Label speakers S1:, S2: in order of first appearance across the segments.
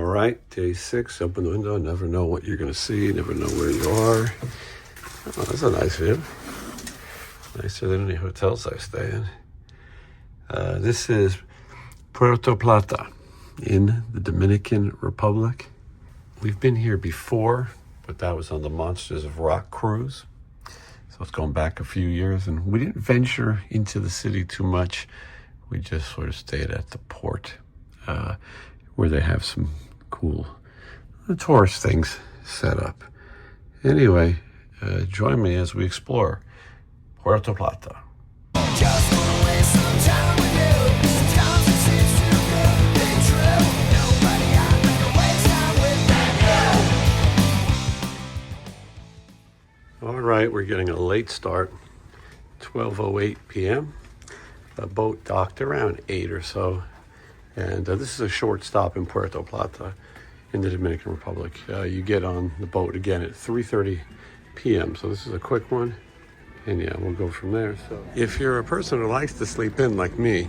S1: right, day 6, open the window, never know what you're going to see, never know where you are. Oh, that's a nice view. Nicer than any hotels I stay in. This is Puerta Plata in the Dominican Republic. We've been here before, but that was on the Monsters of Rock cruise. So it's going back a few years, and we didn't venture into the city too much. We just sort of stayed at the port, where they have some cool tourist things set up. Anyway, join me as we explore Puerta Plata.
S2: Just wanna waste some time with you. Sometimes it seems too good to be true. Nobody I'd rather waste time with than you.
S1: All right, we're getting a late start, 12:08 p.m. The boat docked around 8 or so. And this is a short stop in Puerta Plata in the Dominican Republic. You get on the boat again at 3:30 p.m. So this is a quick one. And yeah, we'll go from there. So if you're a person who likes to sleep in like me,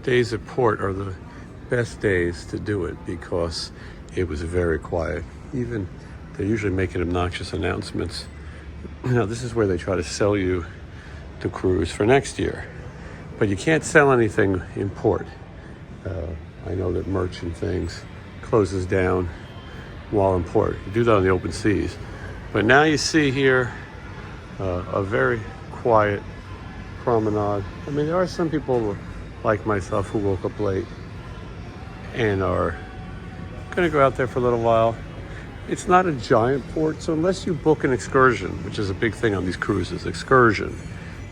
S1: days at port are the best days to do it because it was very quiet. Even they're usually making obnoxious announcements. Now this is where they try to sell you the cruise for next year. But you can't sell anything in port. I know that merchant things closes down while in port. You do that on the open seas. But now you see here a very quiet promenade. I mean, there are some people like myself who woke up late and are gonna go out there for a little while. It's not a giant port, so unless you book an excursion, which is a big thing on these cruises, excursion,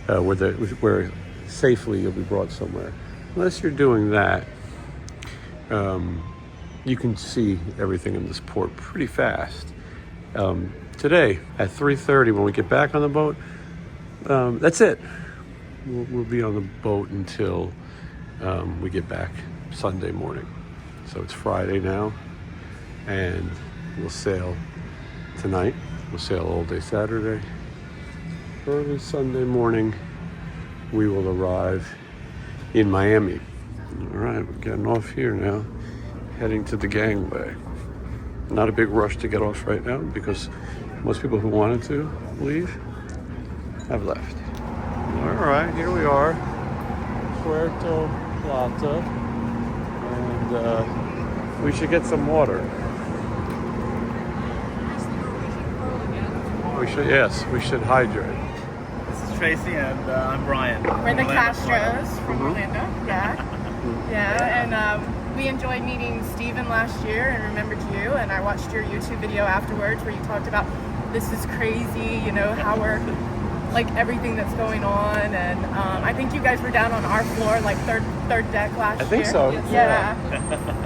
S1: where safely you'll be brought somewhere. Unless you're doing that, you can see everything in this port pretty fast. Today at 3:30 when we get back on the boat, that's it. We'll be on the boat until we get back Sunday morning. So it's Friday now, and we'll sail tonight. We'll sail all day Saturday. Early Sunday morning, we will arrive in Miami. All right, we're getting off here now, heading to the gangway. Not a big rush to get off right now because most people who wanted to leave have left. All right, here we are, Puerta Plata, and we should get some water. We should hydrate.
S3: This is Tracy and I'm Brian.
S4: We're the Castros from Orlando. Yeah. And we enjoyed meeting Steven last year and remembered you. And I watched your YouTube video afterwards where you talked about this is crazy, you know, how we're like everything that's going on. And I think you guys were down on our floor, like third deck last year.
S1: I think so.
S4: Yeah.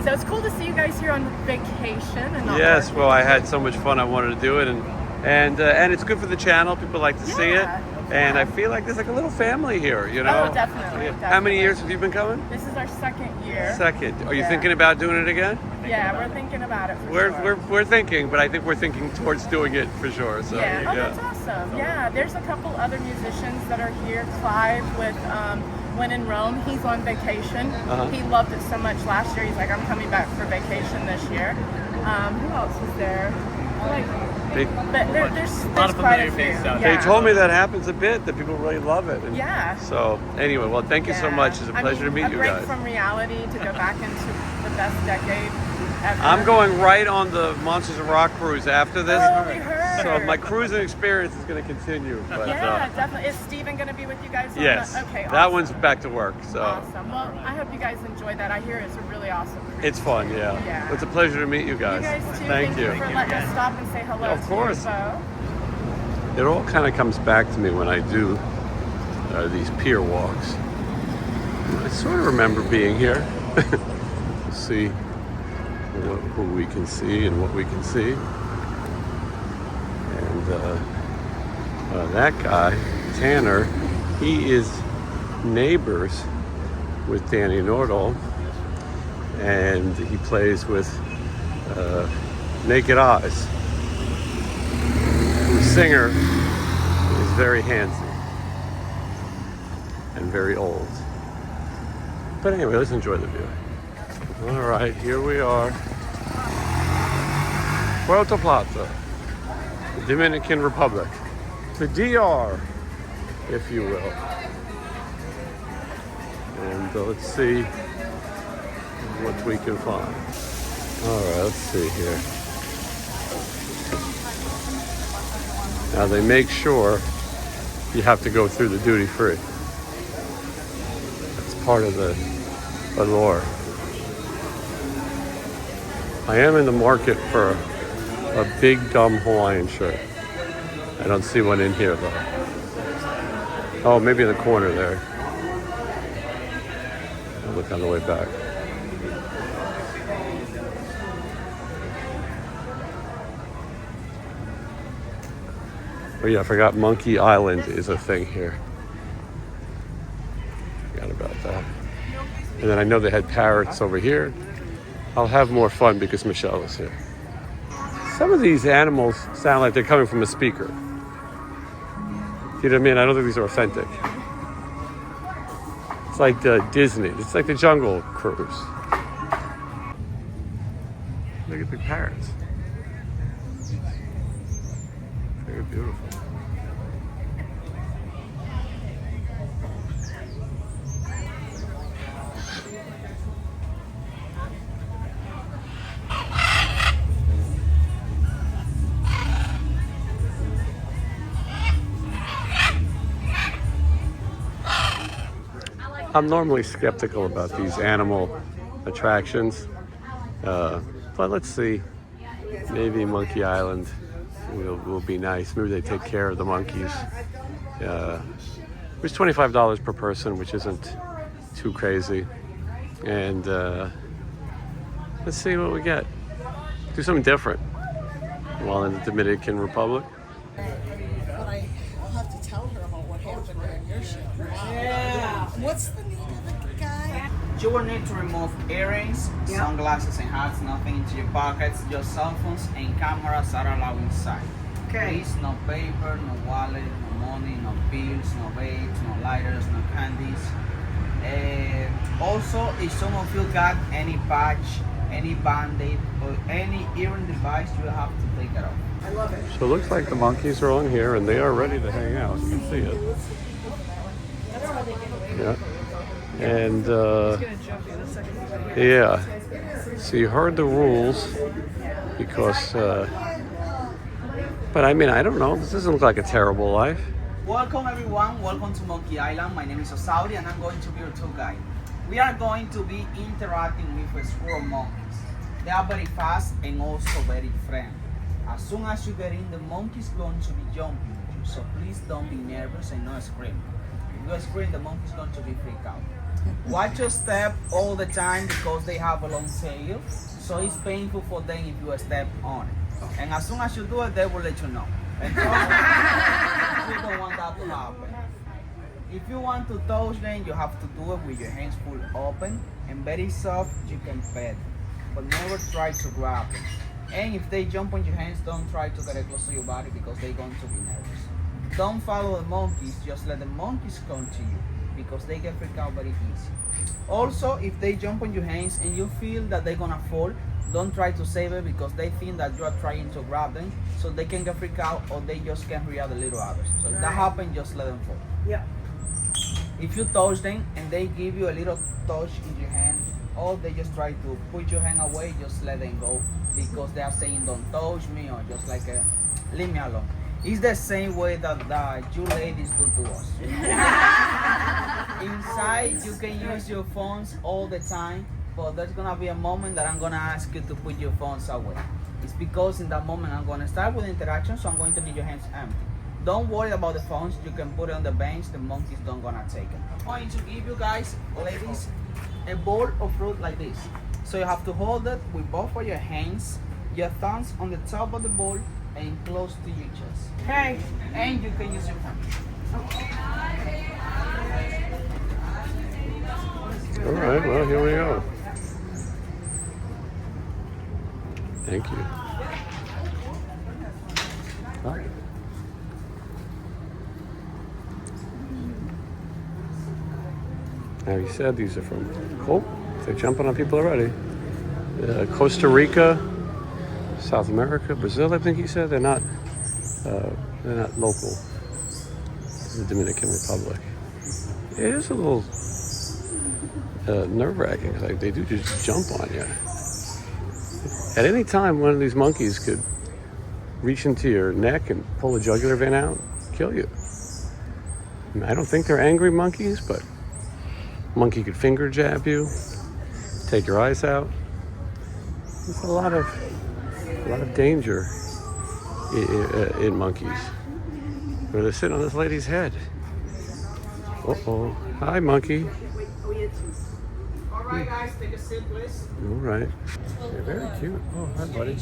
S4: So it's cool to see you guys here on vacation and not
S1: Yes,
S4: working.
S1: well, I had so much fun. I wanted to do it, and it's good for the channel. People like to see it. And I feel like there's like a little family here, you know?
S4: Oh, definitely.
S1: How many years have you been coming?
S4: This is our second year.
S1: Second. Are you thinking about doing it again?
S4: Yeah, we're thinking about it for sure.
S1: We're thinking, but I think we're thinking towards doing it for sure. So
S4: Yeah, oh, that's awesome. Yeah, there's a couple other musicians that are here. Clive with When in Rome, he's on vacation. He loved it so much last year. He's like, I'm coming back for vacation this year. Who else is there? There's quite a few.
S1: They told me that happens a bit, that people really love it. And
S4: yeah.
S1: So anyway, well, thank you so much. It's a pleasure to meet you guys.
S4: A break from reality to go back into the best decade ever.
S1: I'm going right on the Monsters of Rock cruise after this.
S4: Oh, we heard.
S1: So my cruising experience is going to continue. But,
S4: yeah, definitely. Is Steven going to be with you guys?
S1: Yes.
S4: Okay, awesome.
S1: That one's back to work. So.
S4: Awesome. Well, I hope you guys enjoy that. I hear it's a really awesome cruise.
S1: It's fun, yeah. It's a pleasure to meet you guys.
S4: You guys too.
S1: Thank you.
S4: For letting us stop and say hello.
S1: Of course.
S4: To you,
S1: It all kind of comes back to me when I do these pier walks. I sort of remember being here. See who we can see and what we can see. And that guy, Tanner, he is neighbors with Danny Nordahl, and he plays with Naked Eyes, whose singer is very handsome and very old. But anyway, let's enjoy the view. All right, here we are Puerta Plata, the Dominican Republic, the DR, if you will. And let's see what we can find. All right, let's see here. Now they make sure you have to go through the duty free. That's part of the allure. I am in the market for a big dumb Hawaiian shirt. I don't see one in here though. Oh, maybe in the corner there. I'll look on the way back. Oh yeah, I forgot Monkey Island is a thing here. Forgot about that. And then I know they had parrots over here. I'll have more fun because Michelle is here. Some of these animals sound like they're coming from a speaker. You know what I mean? I don't think these are authentic. It's like Disney. It's like the Jungle Cruise. Look at the parrots. Very beautiful. I'm normally skeptical about these animal attractions, but let's see. Maybe Monkey Island will be nice. Maybe they take care of the monkeys. It's $25 per person, which isn't too crazy. And let's see what we get. Do something different while in the Dominican Republic.
S5: But I'll have to tell her about what happened during your show. Yeah. What's the name of the guy?
S3: You will need to remove earrings, sunglasses and hats, nothing into your pockets, just cell phones and cameras are allowed inside.
S5: Okay.
S3: Please, no paper, no wallet, no money, no bills, no vapes, no lighters, no candies. Also, if some of you got any patch, any band-aid, or any earring device, you will have to take it off.
S5: I love it.
S1: So it looks like the monkeys are on here and they are ready to hang out. You can see it. Yeah. And yeah. So you heard the rules because but I mean, I don't know. This doesn't look like a terrible life.
S3: Welcome everyone, welcome to Monkey Island. My name is Osauri and I'm going to be your tour guide. We are going to be interacting with squirrel monkeys. They are very fast and also very friendly. As soon as you get in, the monkey is going to be jumping with you, so please don't be nervous and not scream. If you scream, the monkey is going to be freaked out. Watch your step all the time because they have a long tail, so it's painful for them if you step on it. And as soon as you do it, they will let you know. And we don't want that to happen. If you want to touch them, you have to do it with your hands full open and very soft. You can pet, but never try to grab them. And if they jump on your hands, don't try to get it close to your body because they're going to be nervous. Don't follow the monkeys, just let the monkeys come to you because they get freaked out very easy. Also, if they jump on your hands and you feel that they're gonna fall, don't try to save it because they think that you are trying to grab them, so they can get freaked out or they just can react a little others. So if that happens, just let them fall.
S5: Yeah.
S3: If you touch them and they give you a little touch in your hand, or they just try to put your hand away, just let them go because they are saying don't touch me or just like leave me alone. It's the same way that you ladies do to us. Inside, you can use your phones all the time, but there's gonna be a moment that I'm gonna ask you to put your phones away. It's because in that moment I'm gonna start with interaction, so I'm going to need your hands empty. Don't worry about the phones, you can put it on the bench, the monkeys don't gonna take it. I'm going to give you guys, ladies, a bowl of fruit like this. So you have to hold it with both of your hands, your thumbs on the top of the bowl and close to your chest.
S5: Okay.
S3: And you can use your phone.
S1: All right, well, here we go. Thank you. Hi. Now, you said these are from, oh, they're jumping on people already. Costa Rica, South America, Brazil, I think he said. They're not local to the Dominican Republic. It is a little nerve-wracking because they do just jump on you. At any time, one of these monkeys could reach into your neck and pull a jugular vein out, kill you. I mean, I don't think they're angry monkeys, but monkey could finger jab you, take your eyes out. There's a lot of danger in monkeys. But they're sitting on this lady's head. Uh-oh. Hi, monkey.
S3: All right, guys, take a seat, please.
S1: All right. You're very cute. Oh, hi, buddy.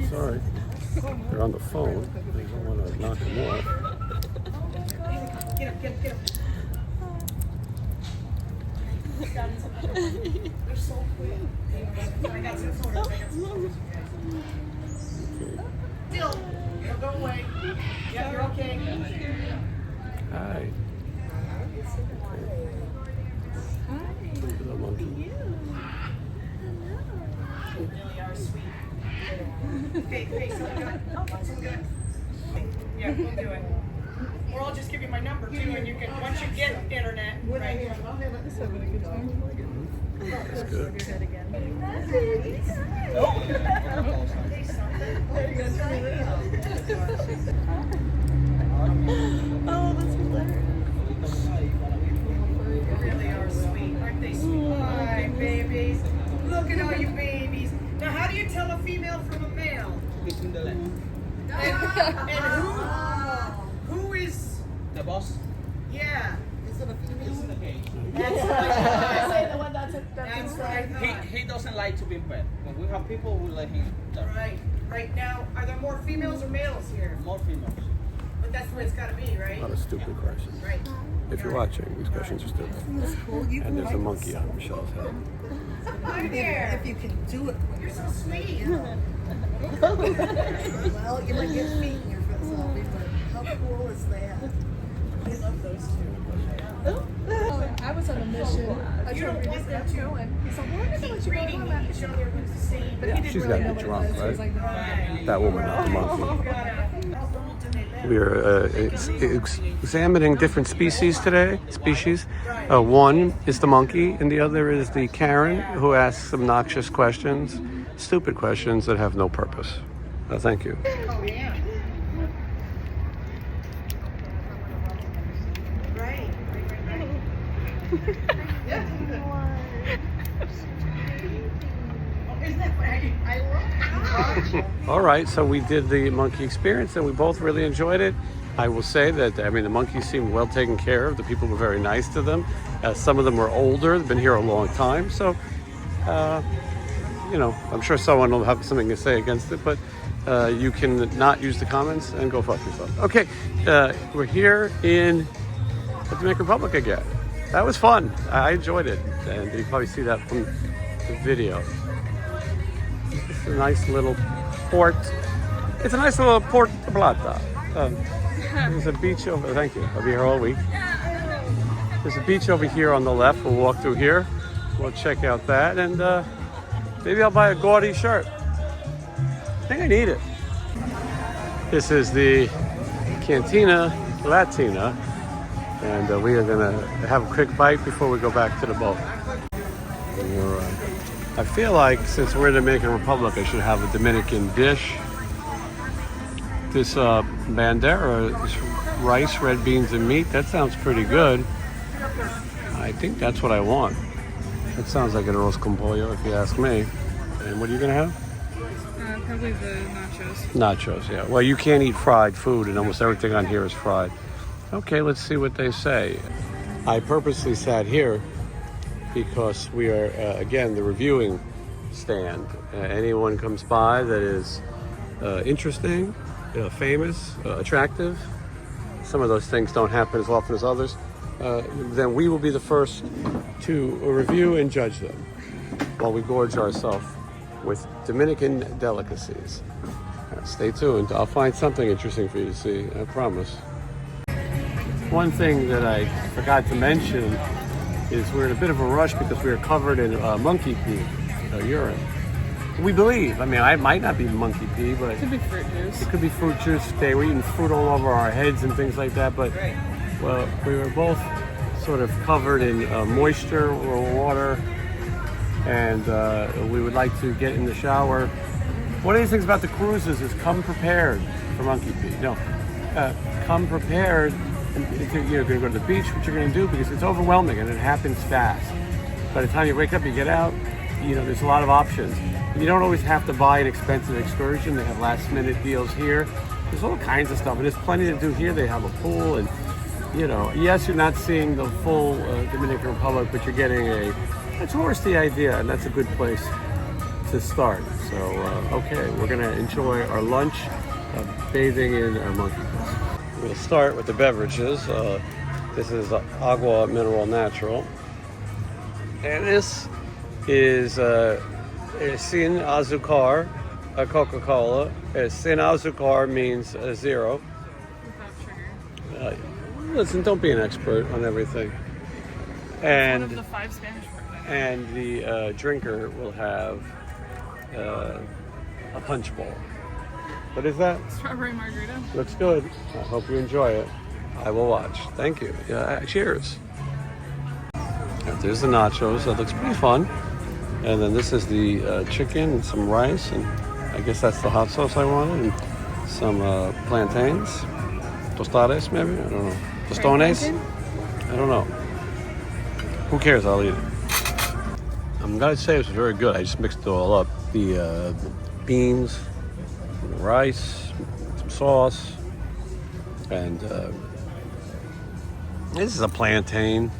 S1: Sorry. They're on the phone. I don't want to knock them off.
S3: Get up. They're so cute. I got some photos. Still, don't go away. Yeah, you're okay.
S1: Hi. Hello, monkey.
S3: You really are sweet. Hey, so good. Yeah, we'll do it. Or I'll just give you my number too, and you can, once you get internet, right?
S1: That's good.
S5: Oh, that's hilarious.
S3: You really are sweet. Aren't they sweet? Hi, babies. Look at all you babies. Now, how do you tell a female from a male? Between the legs. And who is the boss? Yeah.
S5: Is it a female?
S3: That's
S4: Say the one that's
S3: right. He doesn't like to be pet. When we have people, we let him. Right now, are there more females or males here? More females. But that's where it's got to be, right?
S1: A lot of stupid questions.
S3: Right.
S1: If you're watching, these questions are stupid. And there's a monkey on Michelle's head.
S3: Hi there.
S5: If you can do it.
S3: You're so sweet.
S5: Well, you might get feet in your selfie, but how cool is that?
S3: I love those two.
S4: I was on a mission. I
S3: You
S4: told
S3: don't want them to.
S4: and he said, well, I didn't know what you were
S3: Reading
S4: talking about.
S3: each other was the same.
S4: But he didn't
S1: She's
S4: really
S1: gotta
S4: know
S1: be
S4: what
S1: drunk,
S4: it was. He was
S1: right?
S4: like, no.
S1: That woman, not the monkey.
S3: We
S1: We are examining different species today. One is the monkey, and the other is the Karen, who asks obnoxious questions, stupid questions that have no purpose. Thank you.
S3: Oh, yeah. Right. Isn't that funny? I love it.
S1: All right, so we did the monkey experience, and we both really enjoyed it. I will say that, I mean, the monkeys seemed well taken care of. The people were very nice to them. Some of them were older, they've been here a long time. So, you know, I'm sure someone will have something to say against it, but you can not use the comments and go fuck yourself. Okay, we're here in the Dominican Republic again. That was fun. I enjoyed it, and you can probably see that from the video. It's a nice little port. It's a nice little Puerta Plata. There's a beach over. Thank you. I'll be here all week. There's a beach over here on the left. We'll walk through here. We'll check out that, and maybe I'll buy a gaudy shirt. I think I need it. This is the Cantina Latina, and we are gonna have a quick bite before we go back to the boat. I feel like since we're in the Dominican Republic, I should have a Dominican dish. This bandera, this rice, red beans, and meat, that sounds pretty good. I think that's what I want. That sounds like an arroz con pollo, if you ask me. And what are you gonna have?
S4: Probably the nachos.
S1: Nachos, yeah. Well, you can't eat fried food, and almost everything on here is fried. Okay, let's see what they say. I purposely sat here because we are, again, the reviewing stand. Anyone comes by that is interesting, famous, attractive, some of those things don't happen as often as others, then we will be the first to review and judge them while we gorge ourselves with Dominican delicacies. Stay tuned. I'll find something interesting for you to see. I promise. One thing that I forgot to mention is we're in a bit of a rush because we are covered in monkey pee, urine. We believe. I mean, I might not be monkey pee, but
S4: It could be fruit juice.
S1: it could be fruit juice. They were eating fruit all over our heads and things like that. But well, we were both sort of covered in moisture or water, and we would like to get in the shower. One of these things about the cruises is come prepared for monkey pee. No, come prepared. If you're going to go to the beach, what you're going to do, because it's overwhelming and it happens fast. By the time you wake up, you get out, there's a lot of options. You don't always have to buy an expensive excursion. They have last minute deals here. There's all kinds of stuff, and there's plenty to do here. They have a pool, and yes, you're not seeing the full Dominican Republic, but you're getting a touristy idea, and that's a good place to start. So, okay, we're gonna enjoy our lunch, bathing in our monkey pools. We'll start with the beverages. This is agua mineral natural, and this is sin azúcar, a Coca-Cola. Sin azúcar means zero.
S4: Without sugar.
S1: Listen, don't be an expert on everything.
S4: One of
S1: And
S4: the 5 Spanish words.
S1: and the drinker will have a punch bowl. What is that?
S4: Strawberry margarita.
S1: Looks good. I hope you enjoy it. I will watch. Thank you. Cheers. There's the nachos. That looks pretty fun. And then this is the chicken and some rice, and I guess that's the hot sauce I wanted, and some plantains, tostadas maybe. I don't know. Tostones. I don't know. Who cares? I'll eat it. I'm gonna say it's very good. I just mixed it all up. The beans, the rice, some sauce, and this is a plantain.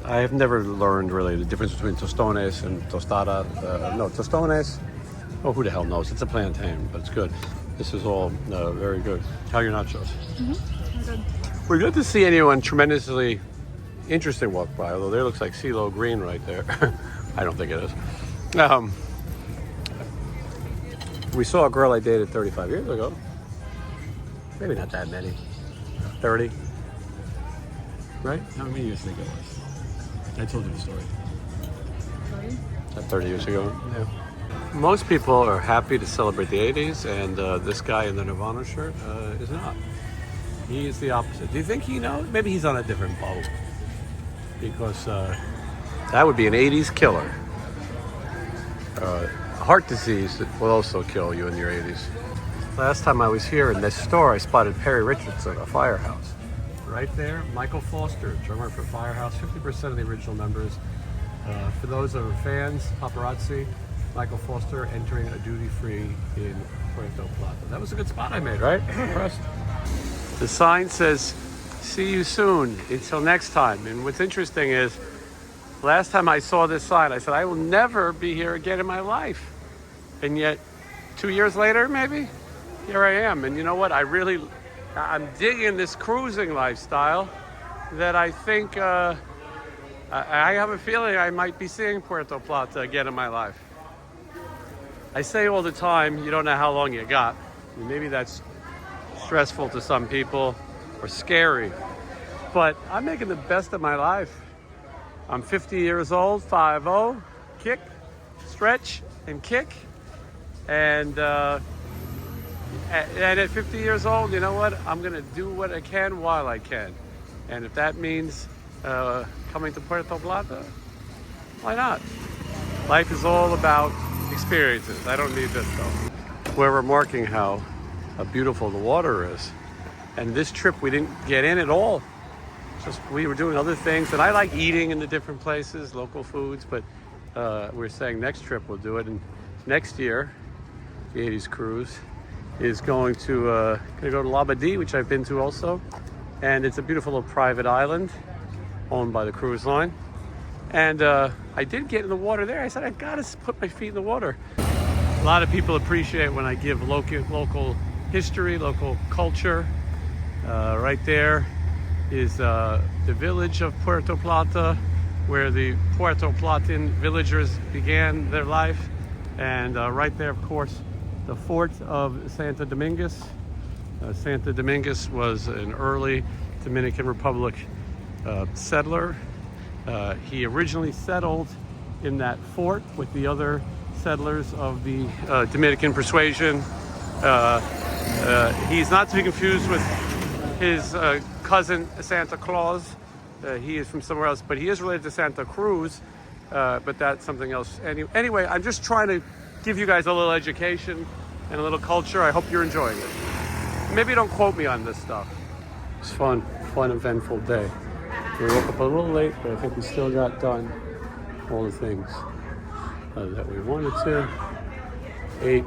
S1: I have never learned really the difference between tostones and tostada. No, tostones. Oh, who the hell knows? It's a plantain, but it's good. This is all very good. How are your nachos?
S4: Good.
S1: We're good to see anyone tremendously interesting walk by, although there looks like CeeLo Green right there. I don't think it is. We saw a girl I dated 35 years ago. Maybe not that many. 30. Right? How many years do you think it was? I told you the story. 30 years ago, yeah. Most people are happy to celebrate the 80s, and this guy in the Nirvana shirt is not. He is the opposite. Do you think he knows? Maybe he's on a different boat. Because that would be an 80s killer. Heart disease will also kill you in your 80s. Last time I was here in this store, I spotted Perry Richardson, a Firehouse. Right there, Michael Foster, drummer for Firehouse, 50% of the original members. For those that are fans, paparazzi, Michael Foster entering a duty-free in Puerto Plata. That was a good spot I made, right? Impressed. The sign says, "See you soon, until next time." And what's interesting is, last time I saw this sign, I said, I will never be here again in my life. And yet, 2 years later, maybe, here I am. And you know what? I'm digging this cruising lifestyle that I think, I have a feeling I might be seeing Puerto Plata again in my life. I say all the time, you don't know how long you got. And maybe that's stressful to some people or scary, but I'm making the best of my life. I'm 50 years old, 5-0, kick, stretch, and kick. And at 50 years old, you know what? I'm gonna do what I can while I can. And if that means coming to Puerto Plata, why not? Life is all about experiences. I don't need this though. We're remarking how beautiful the water is. And this trip we didn't get in at all. Just we were doing other things, and I like eating in the different places, local foods, but we're saying next trip we'll do it. And next year, the 80s cruise is going to go to Labadee, which I've been to also. And it's a beautiful little private island owned by the cruise line. And I did get in the water there. I said, I gotta put my feet in the water. A lot of people appreciate when I give local history, local culture. Right there is the village of Puerto Plata, where the Puerto Platan villagers began their life. And right there, of course, the fort of Santo Dominguez. Santo Dominguez was an early Dominican Republic settler. He originally settled in that fort with the other settlers of the Dominican persuasion. He's not to be confused with his cousin Santa Claus. He is from somewhere else, but he is related to Santa Cruz, but that's something else. Anyway, I'm just trying to give you guys a little education and a little culture. I hope you're enjoying it. Maybe don't quote me on this stuff. It's fun, eventful day. We woke up a little late, but I think we still got done all the things that we wanted to. Ate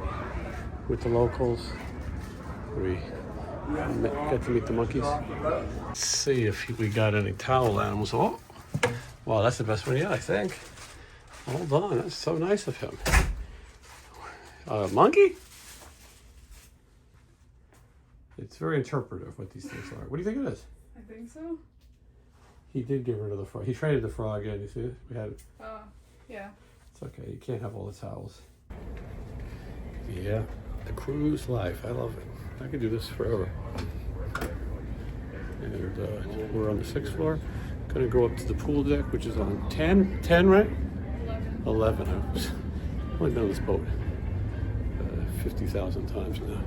S1: with the locals. We get to meet the monkeys. Let's see if we got any towel animals. Oh, wow, that's the best one yet, I think. Hold on, that's so nice of him. Monkey? It's very interpretive what these things are. What do you think it is?
S4: I think so.
S1: He did get rid of the frog. He traded the frog in. You see it? We had it.
S4: Oh, yeah.
S1: It's okay. You can't have all the towels. Yeah, the cruise life. I love it. I could do this forever. And we're on the 6th floor. Gonna go up to the pool deck, which is on 10. 10, right? 11. I've only been on this boat 50,000 times now.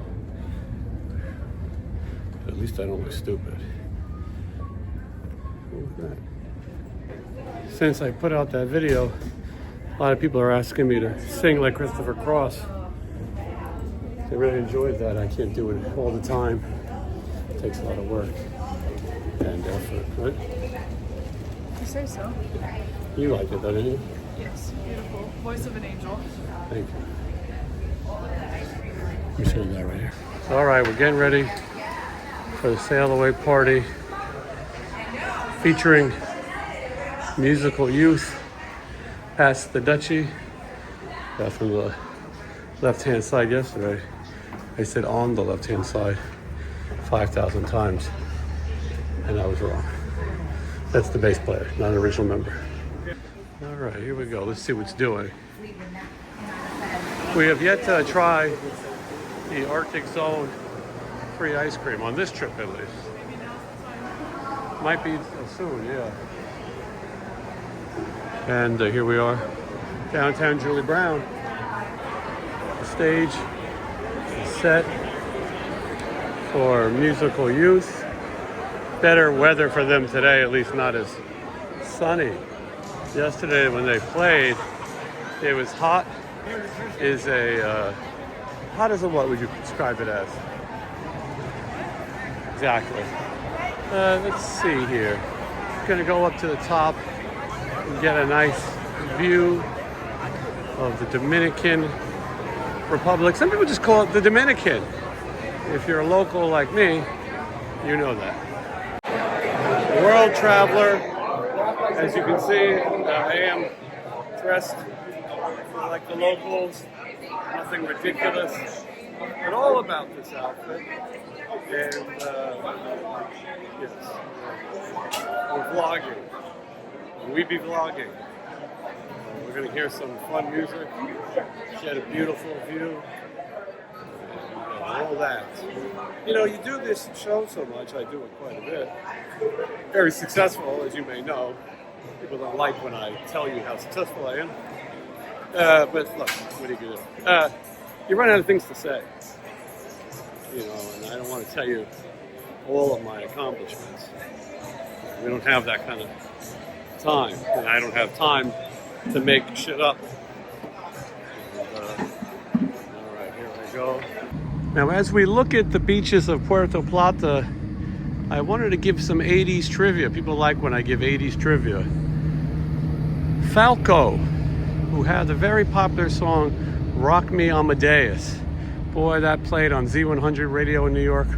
S1: But at least I don't look stupid. Look at that. Since I put out that video, a lot of people are asking me to sing like Christopher Cross. They really enjoyed that. I can't do it all the time. It takes a lot of work and effort, right?
S4: You say so.
S1: You liked it, didn't you?
S4: Yes, beautiful. Voice of an angel.
S1: Thank you. Let me show you that right here. All right, we're getting ready for the sail away party featuring musical youth past the Dutchie. From the left-hand side yesterday. I said on the left-hand side 5,000 times, and I was wrong. That's the bass player, not an original member. All right, here we go. Let's see what's doing. We have yet to try the Arctic Zone free ice cream on this trip, at least. Might be soon, yeah. And here we are, downtown Julie Brown. The stage is set for musical youth. Better weather for them today, at least not as sunny. Yesterday when they played, it was hot. Hot as a what would you describe it as? Exactly. Let's see here. Gonna go up to the top and get a nice view of the Dominican Republic. Some people just call it the Dominican. If you're a local like me, you know that. World traveler. As you can see, I am dressed like the locals. Nothing ridiculous at all about this outfit. And yes, we're vlogging. We be vlogging. We're going to hear some fun music. She had a beautiful view. And all that. You know, you do this show so much, I do it quite a bit. Very successful, as you may know. People don't like when I tell you how successful I am. But look, what are you going to do? You run out of things to say. You know, and I don't want to tell you all of my accomplishments. We don't have that kind of time. And I don't have time to make shit up. And, all right, here we go. Now, as we look at the beaches of Puerta Plata, I wanted to give some 80s trivia. People like when I give 80s trivia. Falco, who had the very popular song, Rock Me Amadeus. Boy, that played on Z100 radio in New York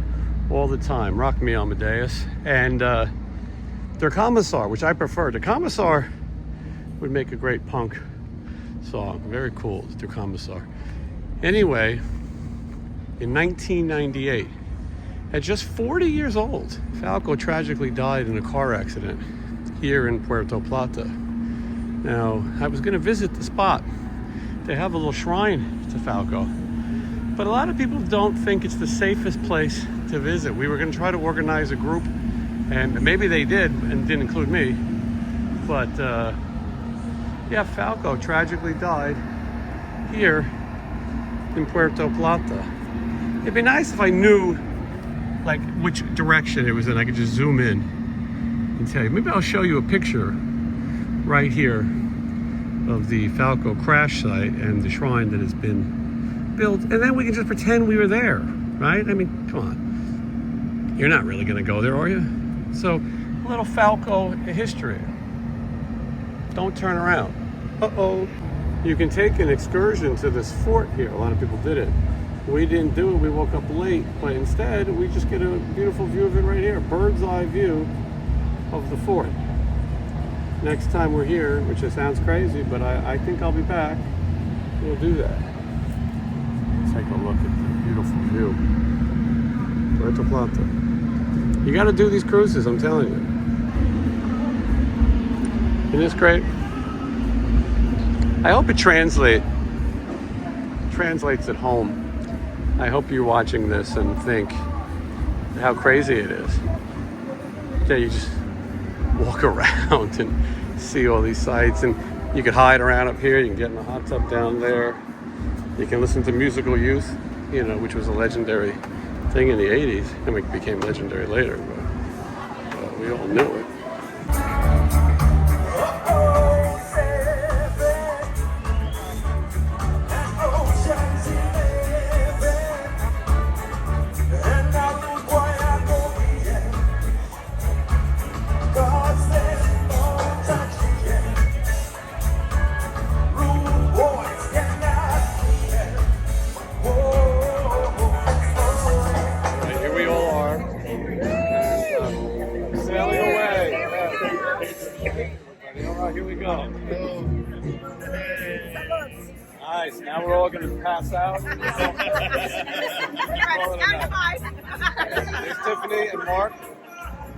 S1: all the time. Rock Me Amadeus. And Der Kommissar, which I prefer. Der Kommissar would make a great punk song. Very cool, Der Kommissar. Anyway, in 1998, at just 40 years old, Falco tragically died in a car accident here in Puerto Plata. Now, I was going to visit the spot. They have a little shrine to Falco. But a lot of people don't think it's the safest place to visit. We were going to try to organize a group, and maybe they did and didn't include me. But yeah, Falco tragically died here in Puerto Plata. It'd be nice if I knew like which direction it was in. I could just zoom in and tell you. Maybe I'll show you a picture right here of the Falco crash site and the shrine that has been built, and then we can just pretend we were there, right? I mean, come on. You're not really gonna go there, are you? So, a little Falco history. Don't turn around. Uh-oh. You can take an excursion to this fort here. A lot of people did it. We didn't do it, we woke up late, but instead we just get a beautiful view of it right here. Bird's eye view of the fort. Next time we're here, which it sounds crazy, but I think I'll be back, we'll do that. Take a look at the beautiful view. Puerta Plata. You gotta do these cruises, I'm telling you. Isn't this great? I hope it translates at home. I hope you're watching this and think how crazy it is. Yeah, you just walk around and see all these sights, and you could hide around up here, you can get in a hot tub down there, you can listen to Musical Youth, you know, which was a legendary thing in the 80s, and it became legendary later, but we all knew it. Here we go. Nice. Now we're all going to pass out. There's Tiffany and Mark.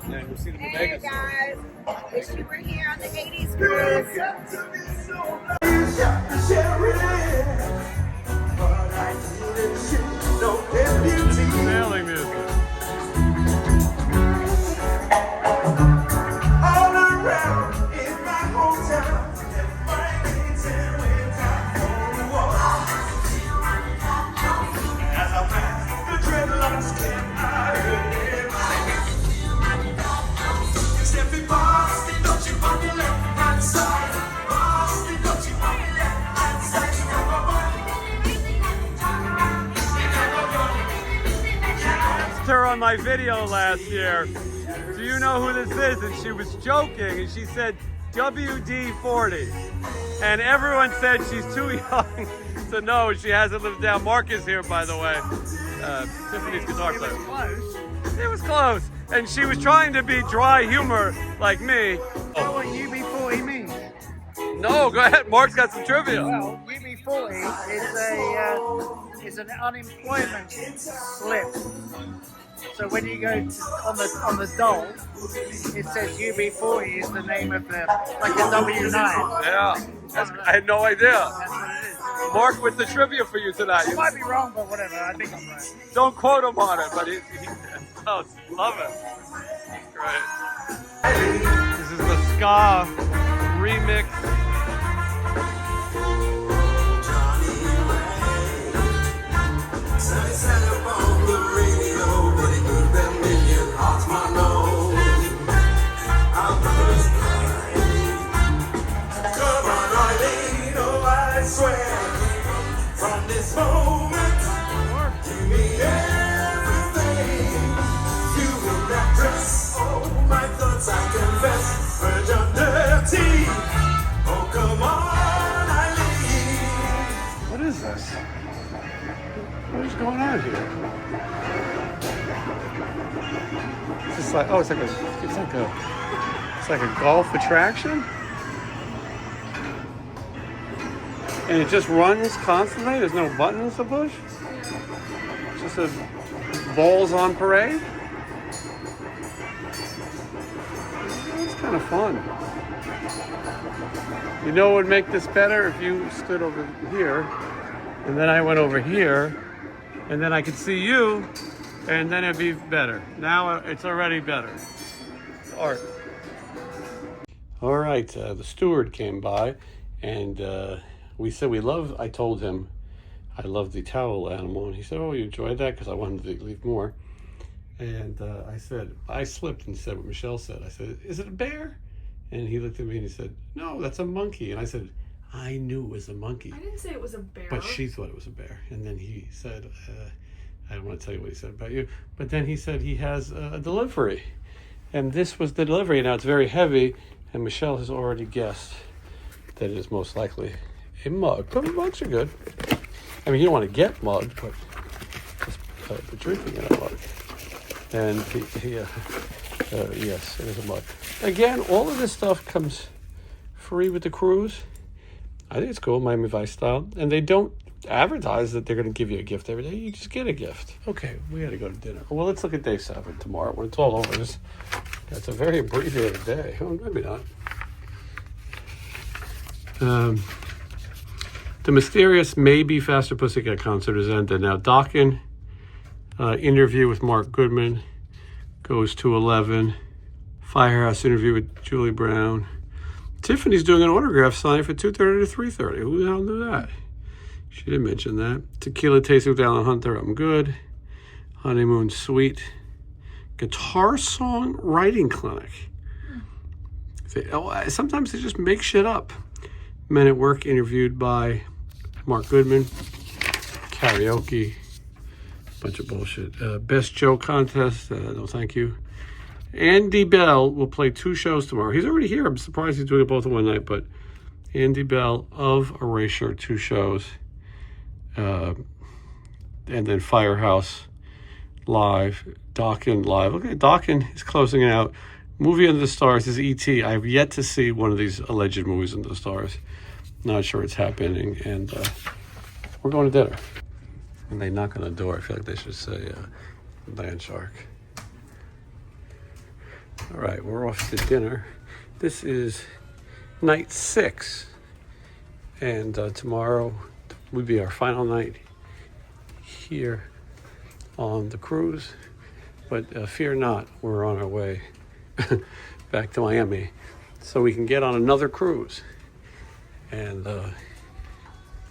S1: And we'll see them in Vegas.
S6: Hey guys, wish you were here on the 80s cruise.
S1: Sailing music. Her on my video last year. Do you know who this is? And she was joking and she said WD-40, and everyone said she's too young to know. She hasn't lived down. Mark is here, by the way. Tiffany's guitar player. It was close. It was close, and she was trying to be dry humor like me.
S7: You know what UB40 means?
S1: No, go ahead. Mark's got some trivia.
S7: Well, UB40 is an unemployment slip. So when you go on the doll, it says UB40 is the name of the, like a W9.
S1: Yeah, I had no idea.
S7: That's what it is.
S1: Mark with the trivia for you tonight.
S7: I might be wrong, but whatever. I think I'm right.
S1: Don't quote him on it, but he does. Love it. Great. This is the ska remix.
S2: From this moment, give me everything. You will not dress. Oh, my thoughts I confess. Virgin dirty. Oh, come on, Eileen.
S1: What is this? What is going on here? It's just like, oh, it's like a golf attraction. And it just runs constantly? There's no buttons to push? It just says balls on parade? That's kind of fun. You know what would make this better? If you stood over here, and then I went over here, and then I could see you, and then it'd be better. Now it's already better. Art. All right, the steward came by, and we said I told him I love the towel animal, and he said, oh, you enjoyed that? Because I wanted to leave more. And I slipped and said what Michelle said. I said, is it a bear? And he looked at me and he said, no, that's a monkey. And I said, I knew it was a monkey.
S4: I didn't say it was a bear.
S1: But she thought it was a bear. And then he said, I don't want to tell you what he said about you, but then he said he has a delivery. And this was the delivery. Now it's very heavy, and Michelle has already guessed that it is most likely a mug. But mugs are good. I mean, you don't want to get mugged, but just the drinking in a mug. And yes, it is a mug. Again, all of this stuff comes free with the cruise. I think it's cool, Miami Vice style. And they don't advertise that they're going to give you a gift every day. You just get a gift. Okay, we got to go to dinner. Well, let's look at day 7 tomorrow when it's all over. That's a very abbreviated day. Oh, maybe not. The mysterious Maybe Faster Pussycat concert has ended. Now, Dokken interview with Mark Goodman goes to 11. Firehouse interview with Julie Brown. Tiffany's doing an autograph signing for 2:30 to 3:30. Who the hell knew that? She didn't mention that. Tequila tasting with Alan Hunter. I'm good. Honeymoon suite. Guitar song writing clinic. Sometimes they just make shit up. Men at Work interviewed by Mark Goodman. Karaoke. Bunch of bullshit. Best joke contest. No, thank you. Andy Bell will play 2 shows tomorrow. He's already here. I'm surprised he's doing it both in one night, but Andy Bell of Erasure, 2 shows. And then Firehouse live. Dokken live. Okay, Dokken is closing it out. Movie Under the Stars is E.T. I have yet to see one of these alleged movies Under the Stars. Not sure it's happening. And we're going to dinner. When they knock on the door, I feel like they should say Land Shark. All right, we're off to dinner. This is night 6. And tomorrow would be our final night here on the cruise. But fear not, we're on our way back to Miami so we can get on another cruise. And we'll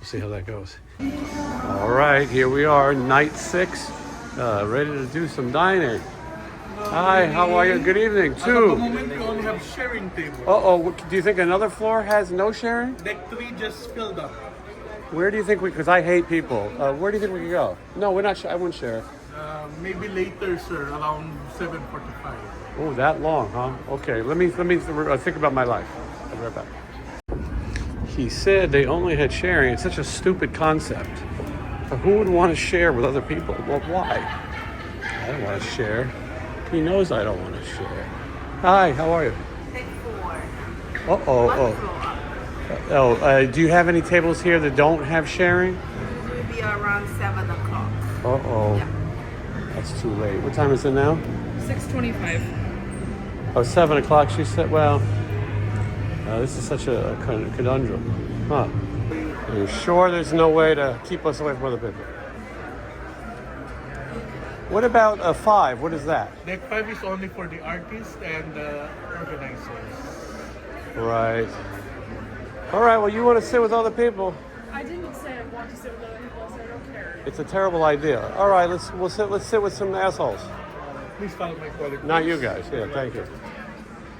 S1: see how that goes. All right, here we are, night 6, ready to do some dining. Hi, how are you? Good evening. 2.
S8: At the moment, we only have sharing table.
S1: Uh-oh, do you think another floor has no sharing?
S8: Deck 3 just filled up.
S1: Where do you think because I hate people, where do you think we could go? No, we're not, I wouldn't share.
S8: Maybe later, sir, around 7:45.
S1: Oh, that long, huh? Okay, let me think about my life. I'll be right back. He said they only had sharing. It's such a stupid concept. Who would want to share with other people? Well, why? I don't want to share. He knows I don't want to share. Hi, how are you?
S6: Take 4.
S1: Do you have any tables here that don't have sharing?
S6: It will be around 7 o'clock.
S1: Yeah. That's too late. What time is it now?
S4: 6:25.
S1: Oh, 7 o'clock, she said. Well, this is such a conundrum. Huh. Are you sure there's no way to keep us away from other people? What about 5? What is that?
S8: Deck 5 is only for the artists and the organizers.
S1: Right. All right, well, you want to sit with other people.
S4: I didn't say I want to sit with other people, so I don't care.
S1: It's a terrible idea. All right, let's sit with some assholes.
S8: Please follow my quality.
S1: Not you guys. Yeah, thank you.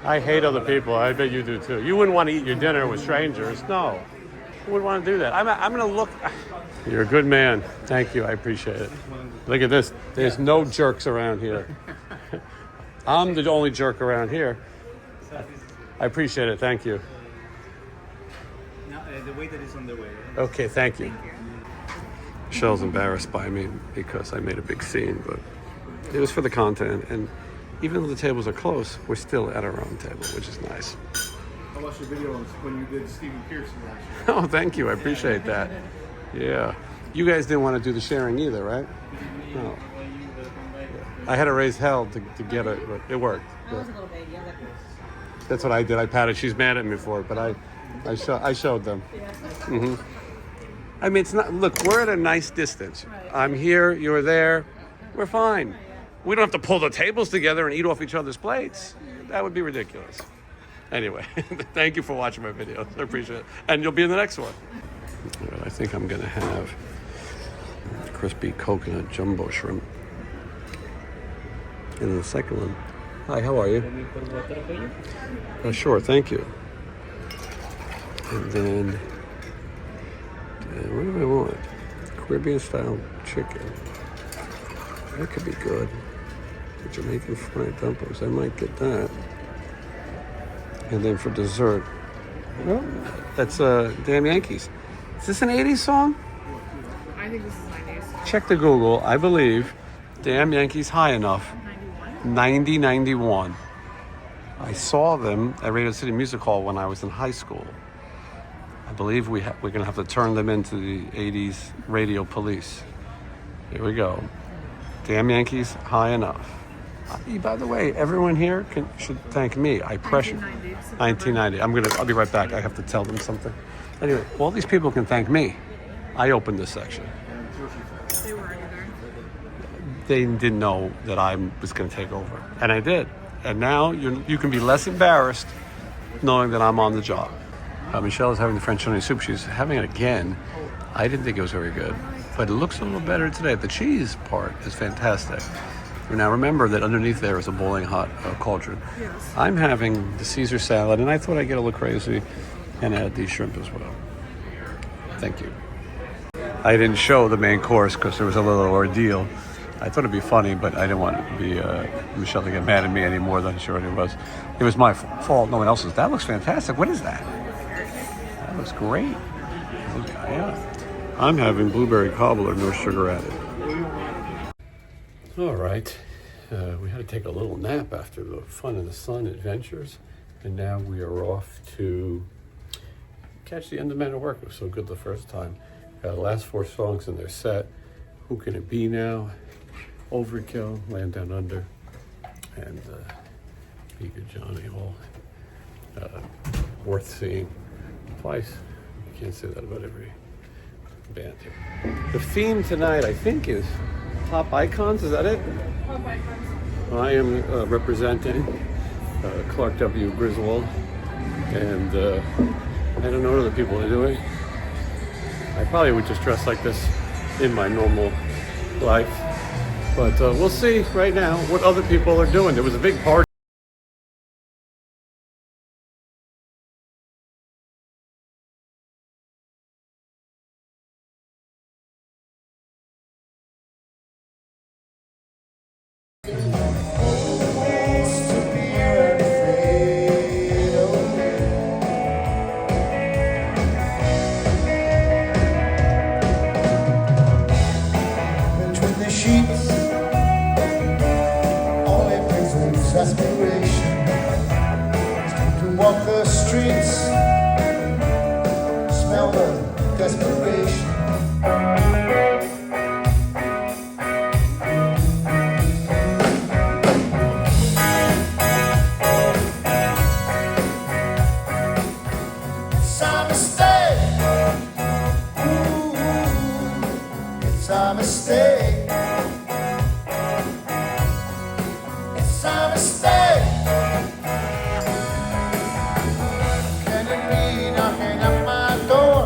S1: I hate other people. I bet you do too. You wouldn't want to eat your dinner with strangers. No. Who would want to do that? I'm going to look. You're a good man. Thank you. I appreciate it. Look at this. There's no jerks around here. I'm the only jerk around here. I appreciate it. Thank you.
S9: No, the waiter is on the way.
S1: Okay, thank you. Michelle's embarrassed by me because I made a big scene, but it was for the content. And even though the tables are close, we're still at our own table, which is nice.
S8: I watched your video when you did Stephen Pearson last year.
S1: Oh, thank you. I appreciate that. Yeah. You guys didn't want to do the sharing either, right? No. I had to raise hell to get it, but it worked. Yeah. That's what I did. I patted. She's mad at me for it, but I showed them. Mm-hmm. I mean, it's not, look, we're at a nice distance.
S4: Right.
S1: I'm here, you're there, we're fine. We don't have to pull the tables together and eat off each other's plates. That would be ridiculous. Anyway, thank you for watching my videos. I appreciate it. And you'll be in the next one. All right, I think I'm gonna have crispy coconut jumbo shrimp. And the second one. Hi, how are you? Sure, thank you. And then, what do I want? Caribbean style chicken. That could be good. The Jamaican fried dumplings, I might get that. And then for dessert, well, that's Damn Yankees. Is this an 80s song?
S4: I think this is 90s.
S1: Check the Google, I believe. Damn Yankees High Enough. 91. I saw them at Radio City Music Hall when I was in high school. I believe we're going to have to turn them into the 80s radio police. Here we go. Damn Yankees High Enough. By the way, everyone here should thank me. I pressure 1990. I'll be right back. I have to tell them something. Anyway, all these people can thank me. I opened this section.
S4: They were already there.
S1: They didn't know that I was going to take over, and I did. And now you can be less embarrassed knowing that I'm on the job. Michelle is having the French onion soup. She's having it again. I didn't think it was very good, but it looks a little better today. The cheese part is fantastic. Now remember that underneath there is a boiling hot cauldron.
S4: Yes.
S1: I'm having the Caesar salad, and I thought I'd get a little crazy and add these shrimp as well. Thank you. I didn't show the main course because there was a little ordeal. I thought it'd be funny, but I didn't want to be Michelle to get mad at me any more than she already was. It was my fault. No one else's. That looks fantastic. What is that? That looks great. Yeah. I'm having blueberry cobbler, no sugar added. All right. We had to take a little nap after the fun in the sun adventures, and now we are off to catch the end of Men at Work. It was so good the first time. Got the last 4 songs in their set. Who Can It Be Now? Overkill, Land Down Under, and Be Good Johnny, all worth seeing twice. You can't say that about every band here. The theme tonight, I think, is Pop Icons. Is that it?
S4: Pop Icons.
S1: I am representing Clark W. Griswold, and I don't know what other people are doing. I probably would just dress like this in my normal life. But we'll see right now what other people are doing. There was a big party.
S2: Between the sheets, all it brings is aspiration to walk the streets, smell the desperation. It's a mistake. Ooh, it's a mistake. It's a mistake. Can it be knocking at my door?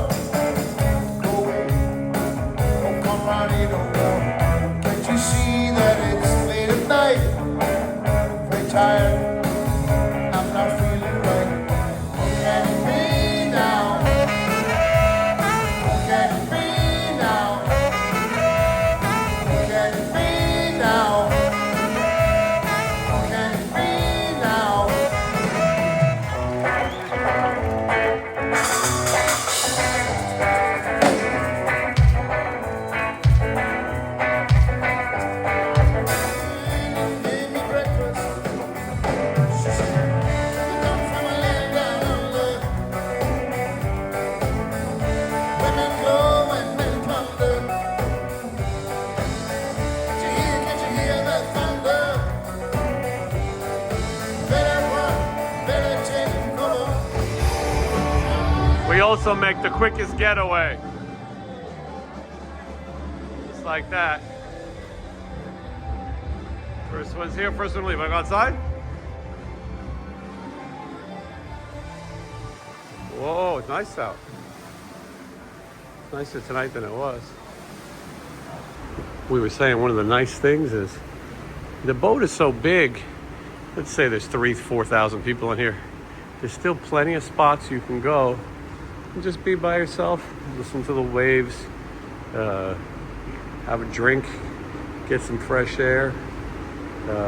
S2: Go away. Don't come round here no more. Can't you see that it's late at night? Very tired. I'm not feeling right. Can it be now? Can it be now? Can it be now? Can it be now? Give me breakfast. She said, "You come from a land down under. Women blow and men plunder. Can't you hear the thunder? Better run, better take cover."
S1: We also make the quickest getaway. like that. First one's here, first one to leave. Wanna go outside? Whoa, it's nice out. It's nicer tonight than it was. We were saying one of the nice things is the boat is so big. Let's say there's 4,000 people in here. There's still plenty of spots you can go and just be by yourself, listen to the waves, have a drink, get some fresh air,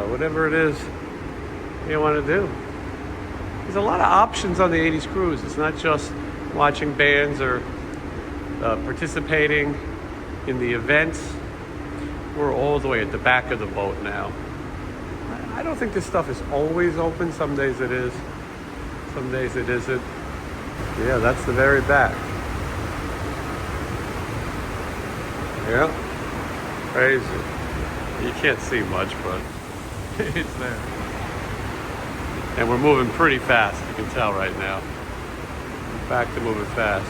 S1: whatever it is you want to do. There's a lot of options on the 80s cruise. It's not just watching bands or participating in the events. We're all the way at the back of the boat now. I don't think this stuff is always open. Some days it is, some days it isn't. Yeah, that's the very back. Yeah, crazy. You can't see much, but it's there. And we're moving pretty fast, you can tell right now. Back to moving fast.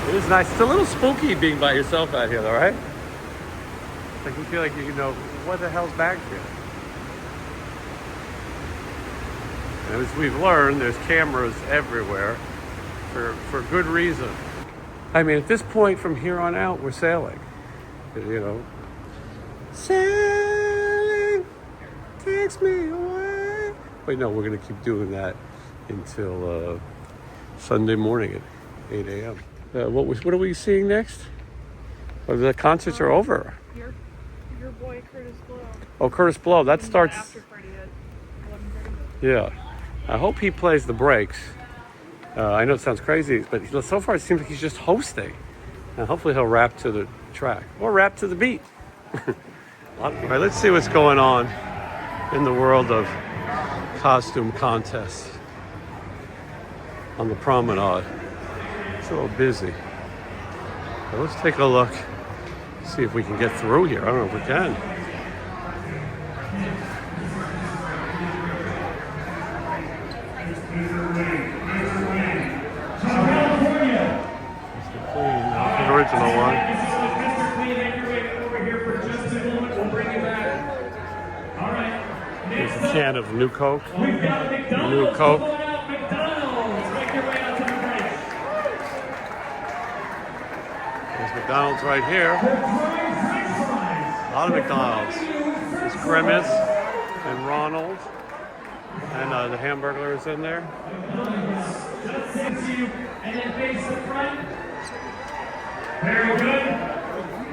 S1: It is nice. It's a little spooky being by yourself out here, though, right? Like you feel like you know, what the hell's back here? And as we've learned, there's cameras everywhere for good reason. I mean, at this point from here on out, we're sailing. You know, sailing takes me away. But no, we're gonna keep doing that until Sunday morning at 8 a.m. What are we seeing next? Oh, the concerts are over.
S4: Your boy Kurtis Blow.
S1: Oh, Kurtis Blow. That starts.
S4: After party at 11:30.
S1: Yeah. I hope he plays the breaks. I know it sounds crazy, but so far it seems like he's just hosting. And hopefully he'll rap to the track or rap to the beat. All right, let's see what's going on in the world of costume contests on the promenade. It's a little busy. But let's take a look, see if we can get through here. I don't know if we can. It's the Queen, the original one. There's a can of New Coke. New Coke. There's McDonald's right here. A lot of McDonald's. There's Grimace and Ronald. And the Hamburglar is in there.
S10: And then face the front. Very good.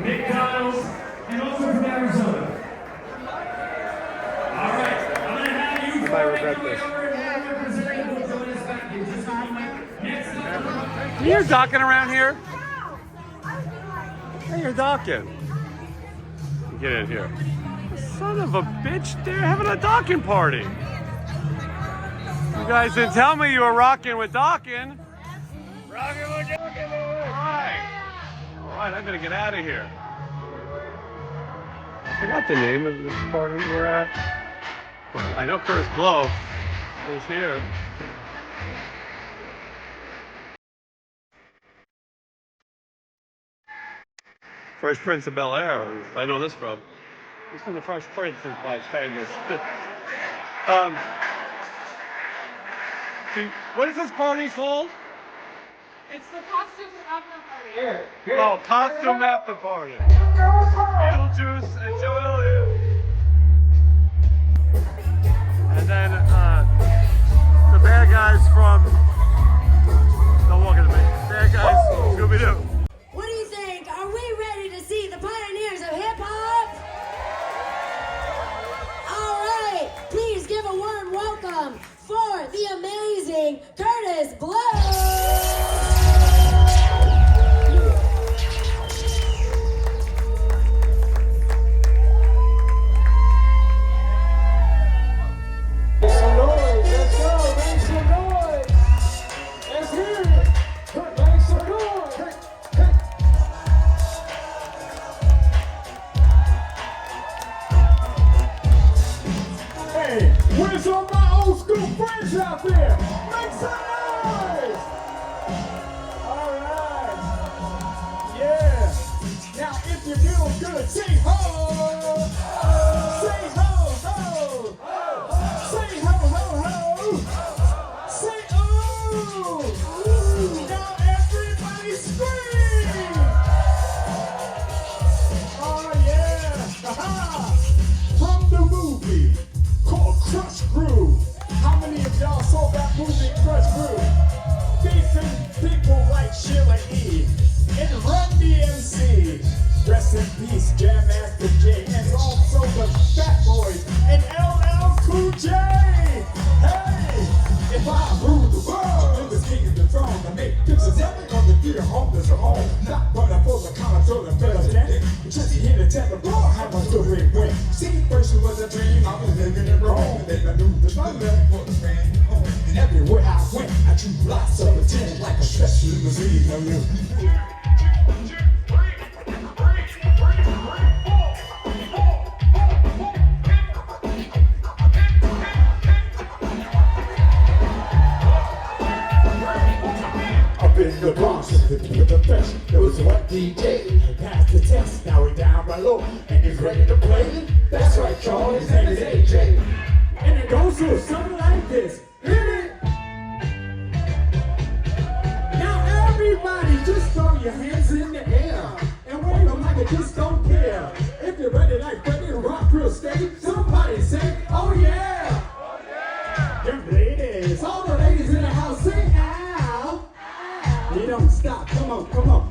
S10: McDonald's and also from Arizona. All right, I'm going to have you
S1: I regret this. You hear docking around here? Hey, you're docking. Get in here. Son of a bitch, they're having a docking party. You guys didn't tell me you were rocking with docking. Rocking with docking. All right, I gotta get out of here. I forgot the name of this party we're at. I know Kurtis Blow is here. Fresh Prince of Bel-Air. I know this from. This from the Fresh Prince is my famous. What is this party called?
S4: It's the costume after party.
S1: Oh, costume after party. Beetlejuice and Joe Elliott. And then the bad guys from. Don't walk into me. Bad guys, Scooby-Doo.
S11: What do you think? Are we ready to see the pioneers of hip-hop? All right, please give a warm welcome for the amazing Kurtis Blow.
S10: Where's all my old school friends out there? Make some noise! All right. Yeah. Now, if
S2: you feel good, say ho! Say ho, ho! Say ho, ho, ho! Say oh! Now everybody scream! Oh yeah! Aha! From the movie called Crush Groove. How many of y'all saw that movie Crush Groove? Facing people like Sheila E. and Run DMC. Rest in peace, Jam Master J, and also the Fat Boys and LL Cool J. Hey, if I rule the world, it was king of the throne. I make pictures every on the theater, homeless or home. Not running for the connoisseur and fellas standing. Just here to tell the world how my story went. See, first it was a dream, I was living in Rome. Then I knew the thunder was fan home. And everywhere I went, I drew lots of attention like a special limousine on you. In the Bronx, with the best, there was one DJ who passed the test. Now we're down by low, and he's ready to play it. That's right, y'all, his name is AJ. And it goes to something like this. Hit it! Now everybody just throw your hands in the air and wave them like you just don't care. If you're ready like Freddie to rock real steady, somebody say, oh yeah! Oh yeah! Young ladies, all the ladies in the house say, ow! You don't stop, come on, come on.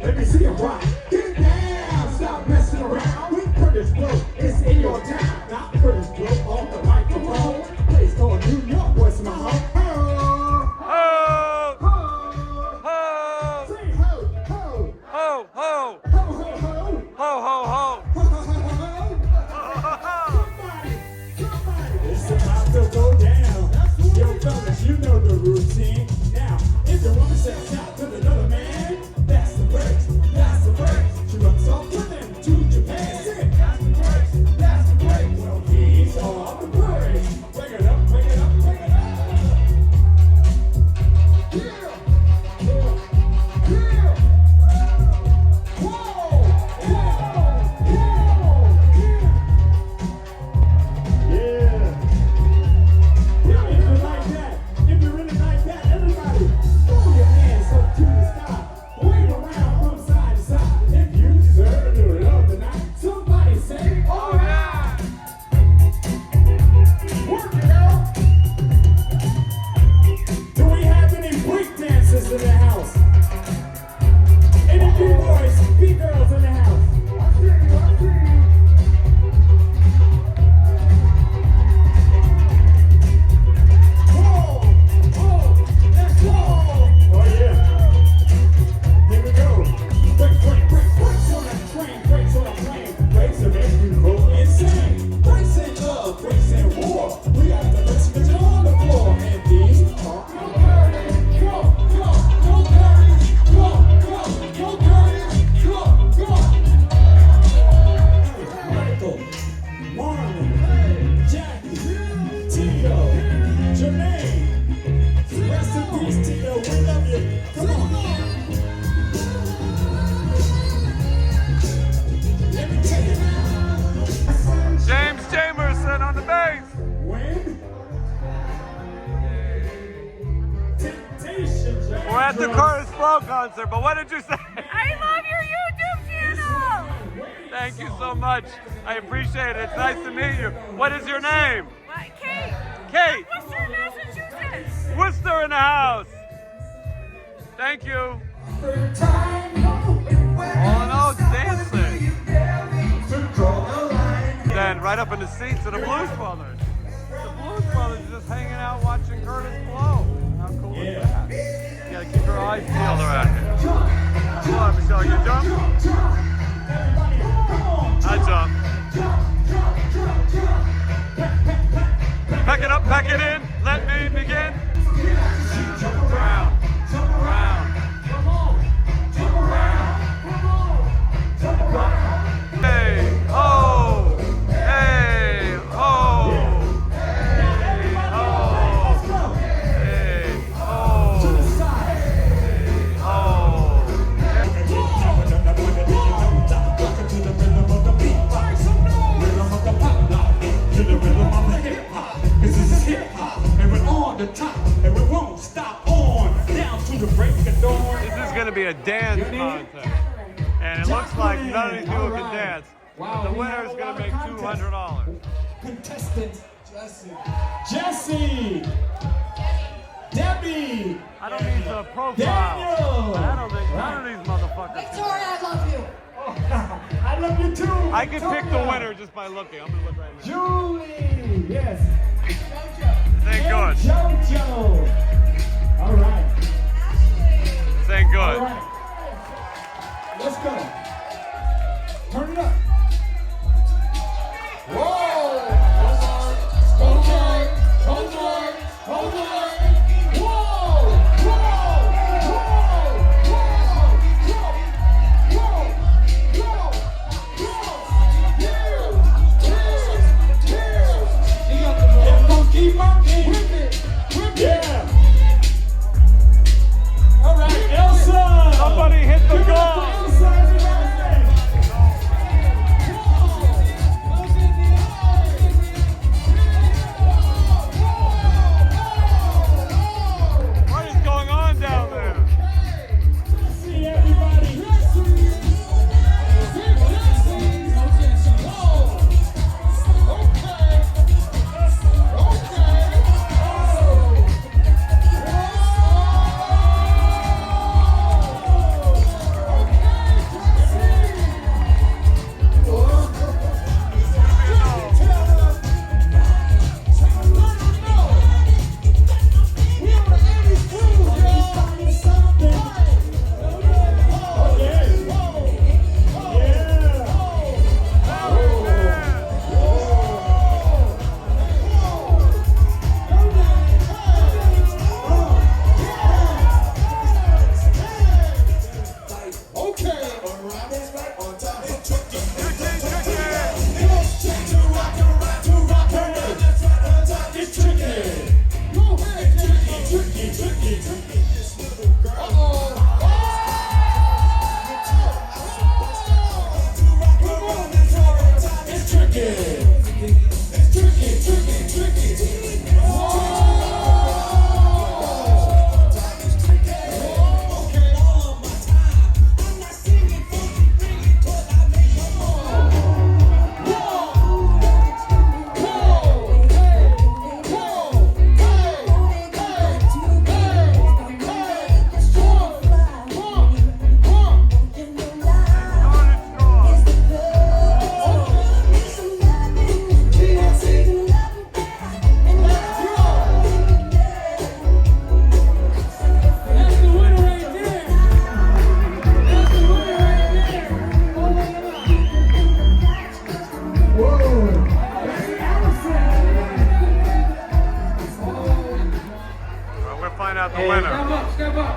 S2: Let me see you rock. Get down, stop messing around. With Kurtis Blow, it's in your town. Not Kurtis Blow on the microphone. Place called New York, what's my home? Ho! Ho! Ho! Ho! Say ho, ho! Ho, ho! Ho, ho, ho! Ho, ho, ho! Ho, ho, ho, ho! Somebody, it's about to go down. Yo, fellas, you know the routine. Now, if the woman sets out with another man, that's the breaks, that's the breaks. She runs off with him to Japan. Sing, that's the breaks, that's the breaks. Well, he's on the breaks. Bring it up, bring it up, bring it up. Yeah, yeah, yeah. Whoa, whoa, whoa, yeah. Yeah, if you like that, if you really like that, everybody. Throw your hands up to the sky. Wave around from side to side. If you deserve a little love tonight, somebody say, all right. Work it out. Do we have any break dancers in the house? Any B-boys, B-girls in the house? I see you, I see you. Whoa, whoa, let's go. Oh yeah. Here we go. Break, break, break, breaks on that train, breaks on that plane, breaks that make you go insane. Breaks in love, breaks in war. We got the best bitch on the floor, and these are no Kurtis. Go, go, go Kurtis. Go, go, go Kurtis. Go, go. Michael, Marlon, Jackie, Tito, Jermaine. Rest in peace, Tito. We love you. Come on. Let me tell you now.
S1: James Jamerson on the bass.
S2: When? Temptations.
S1: We're at the Kurtis Blow concert, but what did you say?
S4: I love your YouTube channel!
S1: Thank you so much. I appreciate it. It's nice to meet you. What is your name?
S4: Kate!
S1: Kate.
S4: Worcester, Massachusetts!
S1: Worcester in the house. Thank you. All in all, it's dancing. Then right up in the seats of the Blues Brothers. The Blues Brothers are just hanging out watching Kurtis Blow. How cool is that? You gotta keep your eyes peeled around here. Come on, Michelle, you jump? I jump. Pack it up, pack it in. Let me begin. Jump around, jump around. Jump around. Hey, oh, hey, oh, hey, oh, hey, oh, hey, oh.
S10: This is hip hop, and we're on the top, and we won't stop on down to the break of dawn.
S1: This is going to be a dance contest, and it looks like none of these people can dance. But the winner is going to make $200.
S10: Contestant Jesse, Debbie.
S1: I don't need the profile.
S10: Daniel.
S1: I don't think none of these motherfuckers.
S11: Victoria, I love you.
S10: I love you too.
S1: I can pick the
S10: Victoria.
S1: winner just by looking. I'm going to look right now.
S10: Julie, yes.
S1: This ain't good.
S10: Jojo. All right.
S1: This ain't good.
S10: All right. Let's go. Turn it up. Whoa. Hold on. Hold on. Hold on. Whoa. Whoa. Whoa. Whoa. Whoa. Whoa. Funky monkey. Whip it. Whip it. Yeah. All right, Elsa.
S1: Somebody hit the goal. What is going on down there?
S10: See everybody.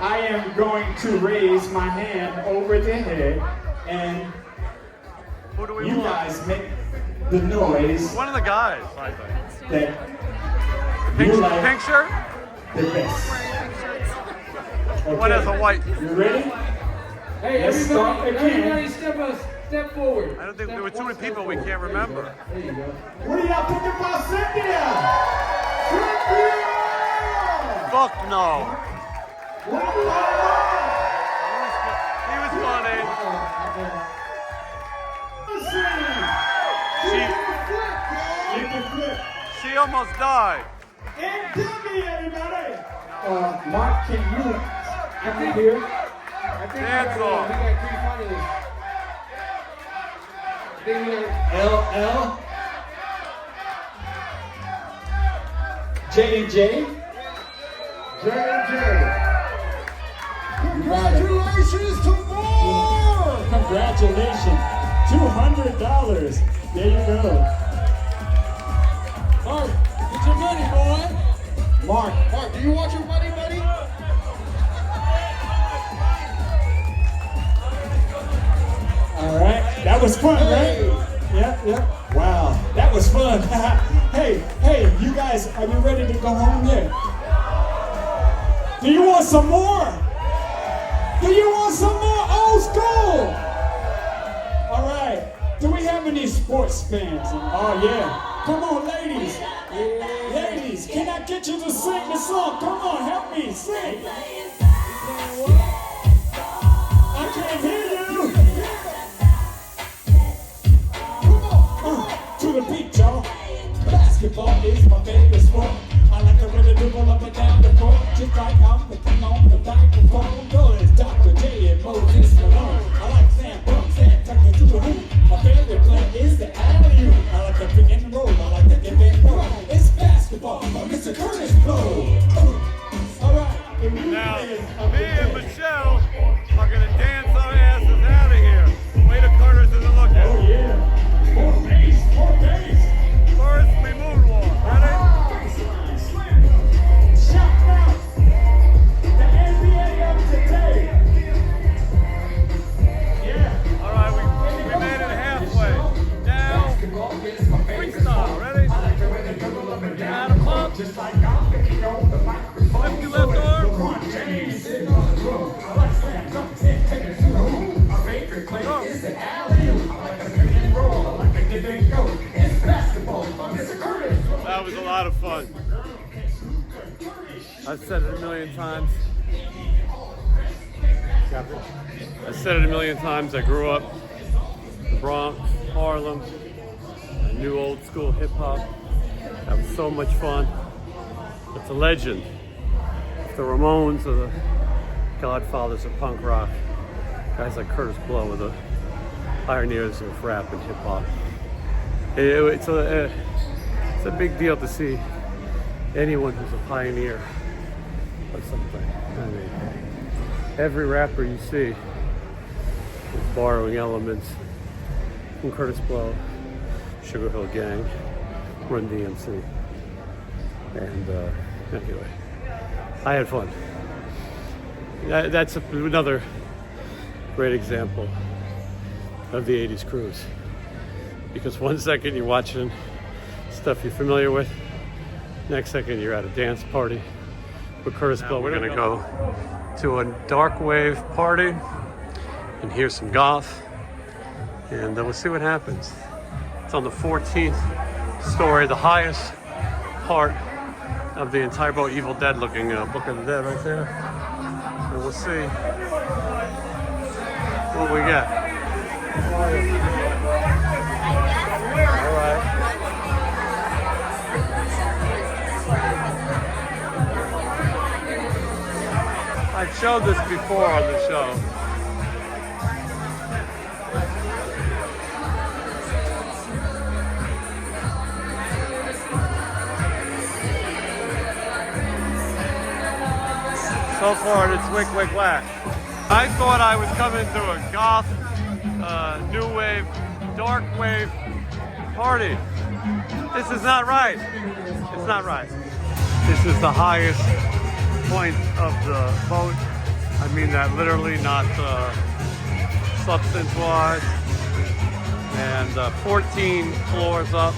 S10: I am going to raise my hand over the head, and
S1: Who do we
S10: you
S1: want?
S10: guys make the noise
S1: One of the guys, I think.
S10: that
S1: Pink,
S10: you like
S1: pink shirt?
S10: the best.
S1: One has a white.
S10: You ready?
S8: Hey,
S10: Let's start
S8: everybody
S10: again.
S8: step forward.
S1: I don't think there were too many people we can't remember.
S8: There you go.
S10: What do y'all think about Cynthia? Cynthia!
S1: Fuck no.
S10: What about
S1: He was funny.
S10: You can flip.
S1: She almost died.
S10: And Debbie, everybody! Mark, can you come up here?
S8: I think
S1: Dance
S8: we
S1: off.
S8: got three finalists. I think we got
S10: LL, J&J. Congratulations to more! Congratulations. $200. There you go.
S8: Mark, get your money, boy.
S10: Mark,
S8: Do you want your money, buddy?
S10: all right. That was fun, right? Yep. Wow, that was fun. hey, you guys, are you ready to go home yet? Do you want some more? Do you want some more old school? All right. Do we have any sports fans? Oh, yeah. Come on, ladies. Ladies, can I get you to sing the song? Come on, help me sing. I can't hear you. To the beat, y'all. Basketball is my favorite sport. I like to really dribble up and down the court, just like I'm looking on the microphone. Yo, it's Dr. J and Moses Malone. I like Sam Brooks and tucking to the hoop. My favorite play is the alley-oop. I like the pick and roll. I like the give and roll. It's basketball by Mr. Kurtis Blow. All right.
S1: Now, me and Michelle are going to dance our asses out of here. Way to Kurtis isn't looking.
S10: Oh, yeah. More bass, more bass.
S1: First, we moonwalk. Ready?
S10: Shout out the NBA of today. Yeah.
S1: All right, we made it halfway. Now, freestyle. Ready? Out of pump.
S10: Just like I'm picking on the microphone.
S1: Lift your left arm.
S10: My favorite play is the alley-oop. I like the pick and roll. I like the give and go. It's basketball. Mr. Kurtis.
S1: That was a lot of fun. I've said it a million times. I said it a million times. I grew up in the Bronx, Harlem. I knew old school hip hop. That was so much fun. It's a legend. The Ramones are the godfathers of punk rock. Guys like Kurtis Blow are the pioneers of rap and hip hop. It's a big deal to see anyone who's a pioneer of something. I mean, every rapper you see is borrowing elements from Kurtis Blow, Sugar Hill Gang, Run DMC. And anyway, I had fun. That's another great example of the 80s cruise. Because one second you're watching stuff you're familiar with, next second you're at a dance party with Kurtis Blow. We're gonna go to a dark wave party and hear some goth, and we'll see what happens. It's on the 14th story, the highest part of the entire boat. Evil Dead looking Book of the Dead right there. And we'll see what we get. All right. I've showed this before on the show. So far, it's wick, wick, whack. I thought I was coming to a goth, new wave, dark wave party. This is not right. It's not right. This is the highest point of the boat. I mean that literally, not substance-wise. And 14 floors up,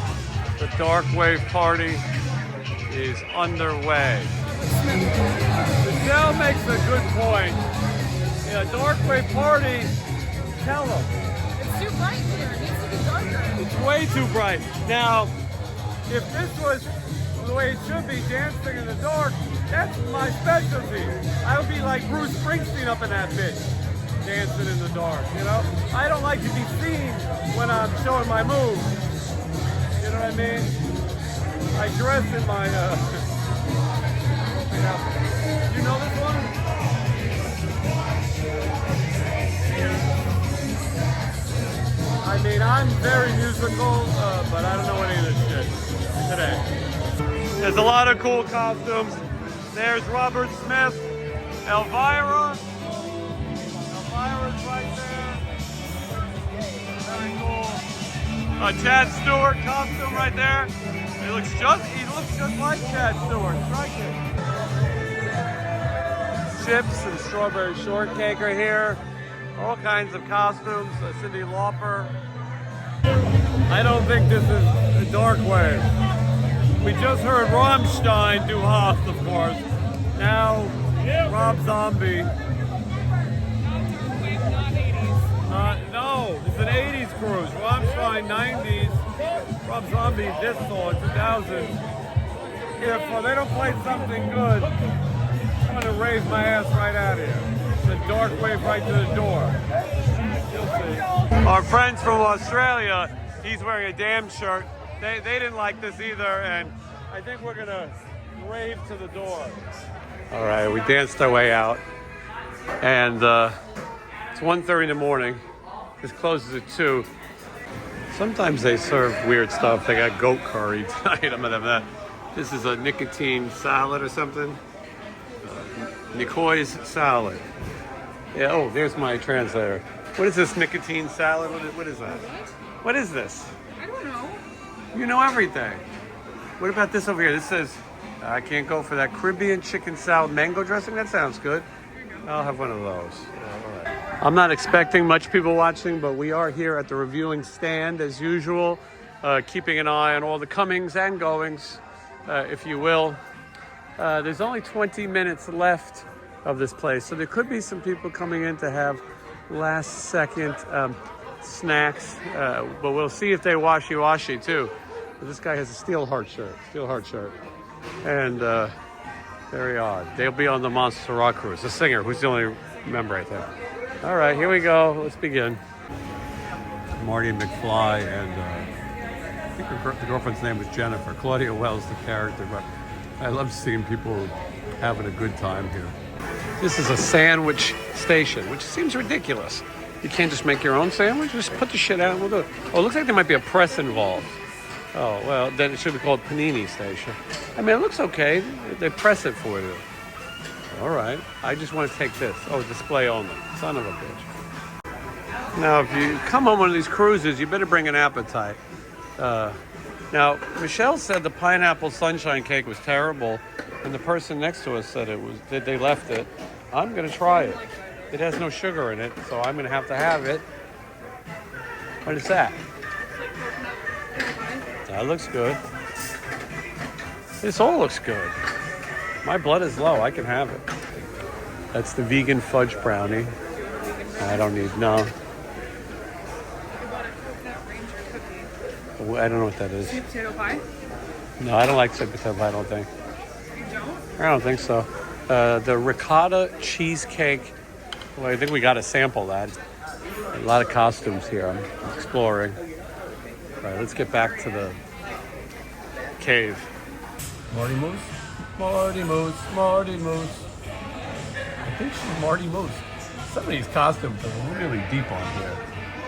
S1: the dark wave party is underway. Michelle makes a good point. Yeah, dark wave party, tell them.
S4: It's too bright here. It needs to be darker.
S1: It's way too bright. Now, if this was the way it should be, dancing in the dark, that's my specialty. I would be like Bruce Springsteen up in that bitch, dancing in the dark, you know? I don't like to be seen when I'm showing my moves. You know what I mean? I dress in my, you know this one? I mean, I'm very musical, but I don't know any of this shit today. There's a lot of cool costumes. There's Robert Smith, Elvira. Elvira's right there. Very cool. Chad Stewart costume right there. He looks just like Chad Stewart. Strike it. Chips and strawberry shortcake are here. All kinds of costumes. Cyndi Lauper. I don't think this is a dark wave. We just heard Rammstein do Host, of course. Now, Rob Zombie.
S4: Not 80s.
S1: Not No, it's an 80s cruise. Rob Stein, 90s. Rob Zombie, this song, 2000s. If they don't play something good, I'm going to raise my ass right out of here. It's a dark wave right to the door. You'll see. Our friends from Australia, he's wearing a damn shirt. They didn't like this either, and I think we're going to rave to the door. All right, we danced our way out, and it's 1:30 in the morning. This closes at 2. Sometimes they serve weird stuff. They got goat curry tonight. I'm gonna have that. This is a nicotine salad or something. Nicoy's salad. Yeah. Oh, there's my translator. What is this nicotine salad? What is that? What is this?
S4: I don't know.
S1: You know everything. What about this over here? This says, I can't go for that Caribbean chicken salad mango dressing. That sounds good. I'll have one of those. All right. I'm not expecting much people watching, but we are here at the reviewing stand as usual, keeping an eye on all the comings and goings, if you will. There's only 20 minutes left of this place, so there could be some people coming in to have last-second snacks, but we'll see if they washy-washy too. This guy has a steel heart shirt, and there we are. They'll be on the Montserrat cruise. The singer, who's the only member, I think. All right, here we go. Let's begin. Marty McFly, and I think the girlfriend's name was Jennifer. Claudia Wells, the character. But I love seeing people having a good time here. This is a sandwich station, which seems ridiculous. You can't just make your own sandwich? Just put the shit out and we'll do it. Oh, it looks like there might be a press involved. Oh, well, then it should be called Panini Station. I mean, it looks okay. They press it for you. All right. I just want to take this. Oh, display only. Son of a bitch. Now, if you come on one of these cruises, you better bring an appetite. Now, Michelle said the pineapple sunshine cake was terrible, and the person next to us said they left it. I'm going to try it. It has no sugar in it, so I'm going to have it. What is that? That looks good. This all looks good. My blood is low. I can have it. That's the vegan fudge brownie. I don't need, no. I don't know what that is.
S4: Sweet potato pie?
S1: No, I don't like sweet potato pie, I don't think.
S4: You don't?
S1: I don't think so. The ricotta cheesecake. Well, I think we got to sample that. A lot of costumes here. I'm exploring. All right, let's get back to the cave. Marty Moose? Marty Moose, Marty Moose. I think she's Marty Moose. Some of these costumes are really deep on here.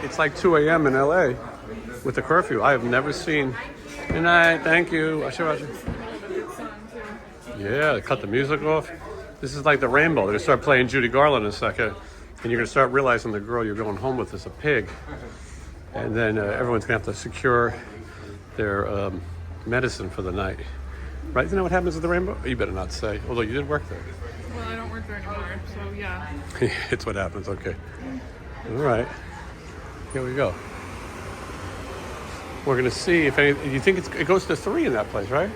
S1: It's like 2 a.m. in LA with the curfew. I have never seen. Good night, thank you. Yeah, they cut the music off. This is like the rainbow. They're going to start playing Judy Garland in a second. And you're going to start realizing the girl you're going home with is a pig. And then everyone's going to have to secure their medicine for the night. Right? Isn't that what happens with the rainbow? You better not say. Although you did work there.
S4: Well, I don't work there anymore, so yeah.
S1: It's what happens, okay. All right. Here we go. We're going to see if any... You think it goes to 3 in that place, right?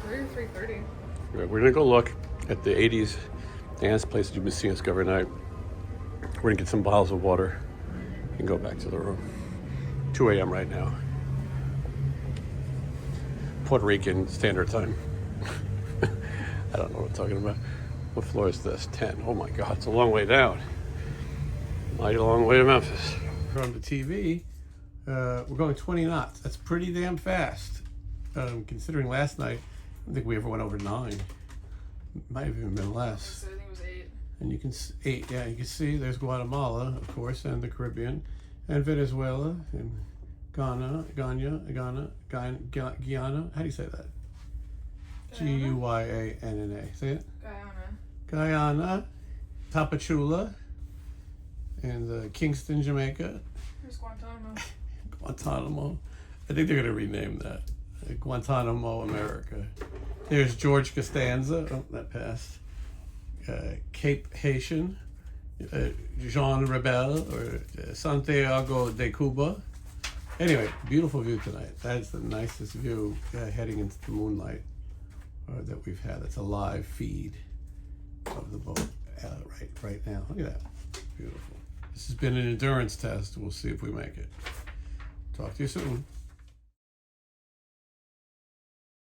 S4: 3 or 3:30.
S1: We're going to go look at the 80s dance place that you've been seeing us go every night. We're going to get some bottles of water and go back to the room. 2 a.m. right now. Puerto Rican Standard Time. I don't know what I'm talking about. What floor is this? 10. Oh my God, it's a long way down. Mighty long way to Memphis. From the TV, we're going 20 knots. That's pretty damn fast. Considering last night, I don't think we ever went over 9. Might have even been less.
S4: I think it was 8.
S1: And you can 8. Yeah, you can see there's Guatemala, of course, and the Caribbean, and Venezuela, and Guyana. How do you say that? Guyana. Say it. Guyana, Tapachula, and Kingston, Jamaica.
S4: There's Guantanamo.
S1: Guantanamo. I think they're going to rename that. Guantanamo, America. There's George Costanza. Oh, that passed. Cape Haitian. Jean Rebel, or Santiago de Cuba. Anyway, beautiful view tonight. That's the nicest view heading into the moonlight that we've had. It's a live feed of the boat right now. Look at that. Beautiful. This has been an endurance test. We'll see if we make it. Talk to you soon.